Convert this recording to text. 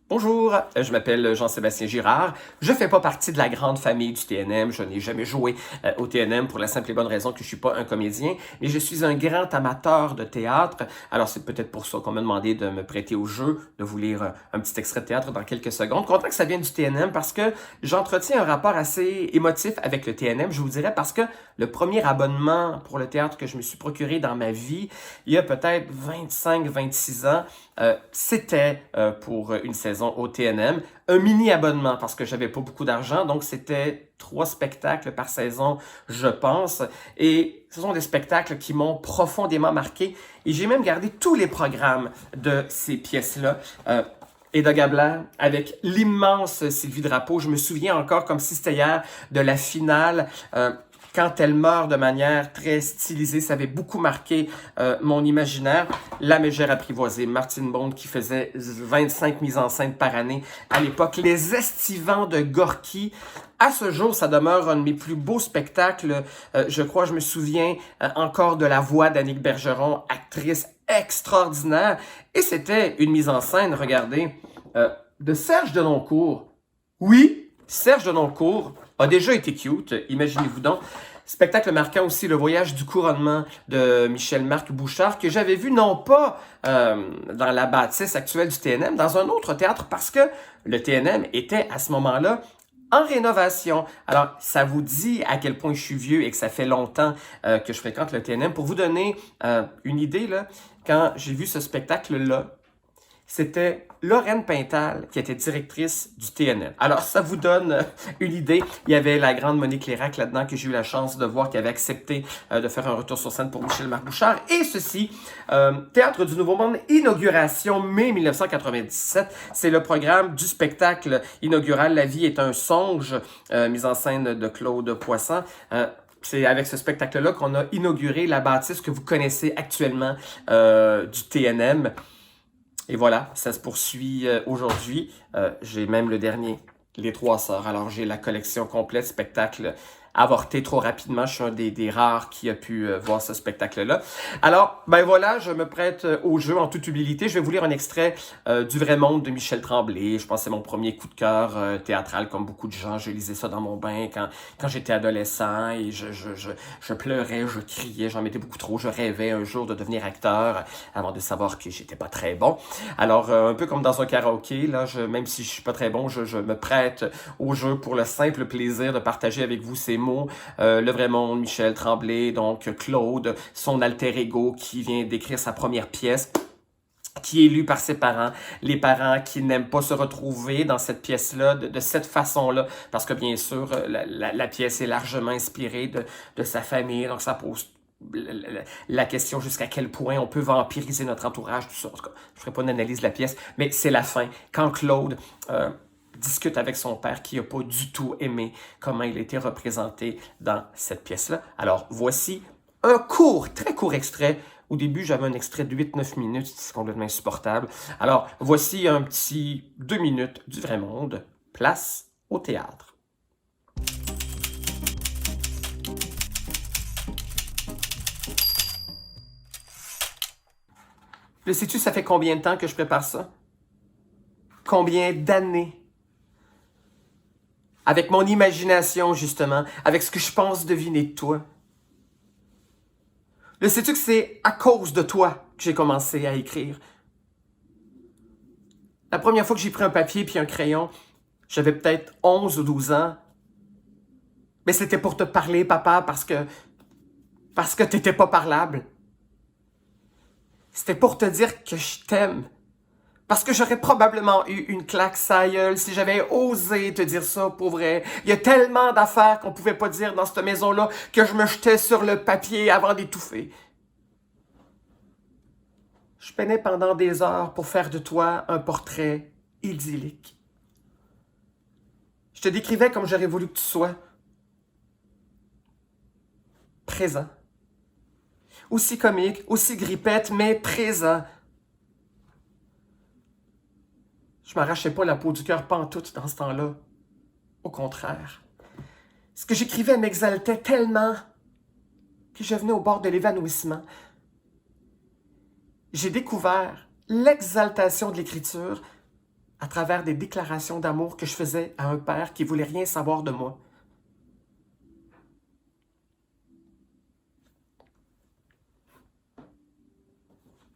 Bonjour, je m'appelle Jean-Sébastien Girard. Je fais pas partie de la grande famille du TNM. Je n'ai jamais joué au TNM pour la simple et bonne raison que je suis pas un comédien, mais je suis un grand amateur de théâtre. Alors c'est peut-être pour ça qu'on m'a demandé de me prêter au jeu, de vous lire un petit extrait de théâtre dans quelques secondes. Content que ça vienne du TNM parce que j'entretiens un rapport assez émotif avec le TNM. Je vous dirais parce que le premier abonnement pour le théâtre que je me suis procuré dans ma vie, il y a peut-être 25-26 ans, c'était pour une saison au TNM, un mini-abonnement parce que j'avais pas beaucoup d'argent, donc c'était 3 spectacles par saison, je pense, et ce sont des spectacles qui m'ont profondément marqué, et j'ai même gardé tous les programmes de ces pièces-là. Eda Gabler, avec l'immense Sylvie Drapeau. Je me souviens encore comme si c'était hier de la finale. Quand elle meurt de manière très stylisée, ça avait beaucoup marqué mon imaginaire. La Mégère apprivoisée, Martine Bond qui faisait 25 mises en scène par année à l'époque. Les Estivants de Gorky. À ce jour, ça demeure un de mes plus beaux spectacles. Je crois, je me souviens encore de la voix d'Annick Bergeron, actrice extraordinaire. Et c'était une mise en scène, regardez, de Serge Denoncourt. Oui, Serge Denoncourt a déjà été cute, imaginez-vous donc. Spectacle marquant aussi le voyage du couronnement de Michel-Marc Bouchard, que j'avais vu non pas dans la bâtisse actuelle du TNM, dans un autre théâtre, parce que le TNM était à ce moment-là en rénovation. Alors, ça vous dit à quel point je suis vieux et que ça fait longtemps que je fréquente le TNM. Pour vous donner une idée, là, quand j'ai vu ce spectacle-là, c'était Lorraine Pintal qui était directrice du TNM. Alors, ça vous donne une idée. Il y avait la grande Monique Lérac là-dedans que j'ai eu la chance de voir qui avait accepté de faire un retour sur scène pour Michel-Marc Bouchard. Et ceci, Théâtre du Nouveau Monde, inauguration mai 1997. C'est le programme du spectacle inaugural La vie est un songe, mise en scène de Claude Poisson. C'est avec ce spectacle-là qu'on a inauguré la bâtisse que vous connaissez actuellement du TNM. Et voilà, ça se poursuit aujourd'hui. J'ai même le dernier, Les Trois Sœurs. Alors, j'ai la collection complète, spectacle avorté trop rapidement. Je suis un des rares qui a pu voir ce spectacle-là. Alors, ben voilà, je me prête au jeu en toute humilité. Je vais vous lire un extrait du Vrai Monde de Michel Tremblay. Je pense que c'est mon premier coup de cœur théâtral, comme beaucoup de gens. Je lisais ça dans mon bain quand j'étais adolescent et je pleurais, je criais, j'en mettais beaucoup trop. Je rêvais un jour de devenir acteur avant de savoir que j'étais pas très bon. Alors, un peu comme dans un karaoké, là, même si je suis pas très bon, je me prête au jeu pour le simple plaisir de partager avec vous ces mots. Le Vrai Monde, Michel Tremblay, donc Claude, son alter ego qui vient d'écrire sa première pièce, qui est lu par ses parents, les parents qui n'aiment pas se retrouver dans cette pièce-là, de cette façon-là, parce que bien sûr, la pièce est largement inspirée de sa famille, donc ça pose la question jusqu'à quel point on peut vampiriser notre entourage, tout ça. En tout cas, je ne ferai pas une analyse de la pièce, mais c'est la fin. Quand Claude discute avec son père qui n'a pas du tout aimé comment il a été représenté dans cette pièce-là. Alors, voici un très court extrait. Au début, j'avais un extrait de 8-9 minutes, c'est complètement insupportable. Alors, voici un petit 2 minutes du Vrai Monde. Place au théâtre. Le sais-tu, ça fait combien de temps que je prépare ça? Combien d'années? Avec mon imagination, justement, avec ce que je pense deviner de toi. Le sais-tu que c'est à cause de toi que j'ai commencé à écrire? La première fois que j'ai pris un papier puis un crayon, j'avais peut-être 11 ou 12 ans. Mais c'était pour te parler, papa, parce que t'étais pas parlable. C'était pour te dire que je t'aime. Parce que j'aurais probablement eu une claque sa gueule si j'avais osé te dire ça pour vrai. Il y a tellement d'affaires qu'on pouvait pas dire dans cette maison-là que je me jetais sur le papier avant d'étouffer. Je peinais pendant des heures pour faire de toi un portrait idyllique. Je te décrivais comme j'aurais voulu que tu sois. Présent. Aussi comique, aussi grippette, mais présent. Je m'arrachais pas la peau du cœur pantoute dans ce temps-là. Au contraire. Ce que j'écrivais m'exaltait tellement que je venais au bord de l'évanouissement. J'ai découvert l'exaltation de l'écriture à à travers des déclarations d'amour que je faisais à un père qui voulait rien savoir de moi.